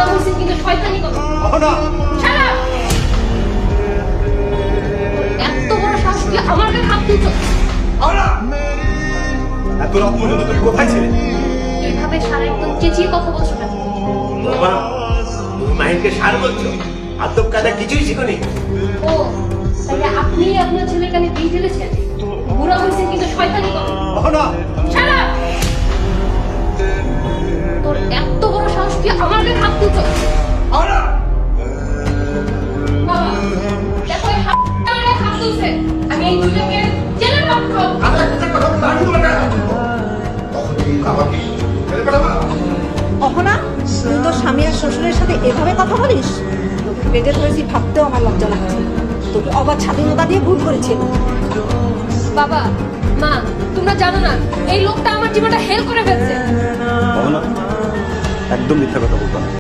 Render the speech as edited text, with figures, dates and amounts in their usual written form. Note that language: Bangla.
বুড়া হইছে কিন্তু শয়তানি করে। Ahana Shut up! এত বড় সাহস তুই আমার গায়ে হাত তুলছ? অহনা এত রাত পর্যন্ত তুমি কোথায় ছিলে? এভাবে সারা একদম চেঁচিয়ে কথা বলছো কেন? বাবা তুমি মাহিরকে সার বলছো? আদব কায়দা কিছুই শিখোনি? ও তাহলে আপনি আপনার ছেলের কানে বিষ ঢেলেছেন? বুড়া হইছে কিন্তু শয়তানি করে। Ahana Shut up! তোর এত বড় সাহস তুই আমার গায়ে হাত তুলছ? অহনা বাবা দেখো এই আমার গায়ে হাত তুলছে। আমি এই দুইটাকে জেলে পাঠাবো। আমার একটা কথা বলতে আমি তোমার না তখন তুমি আমাকে ফেলে পাঠাবা? অহনা, তুই তোর স্বামী আর শ্বশুরের সাথে এভাবে কথা বলিস? তোকে পেটে ধরেছি ভাবতেও আমার লজ্জা লাগছে। তোকে অবাধ স্বাধীনতা দিয়ে ভুল করেছিল। বাবা মা তোমরা জানো না এই লোকটা আমার জীবনটা হেল করে ফেলছে। অহনা একদম মিথ্যা কথা বলতাম।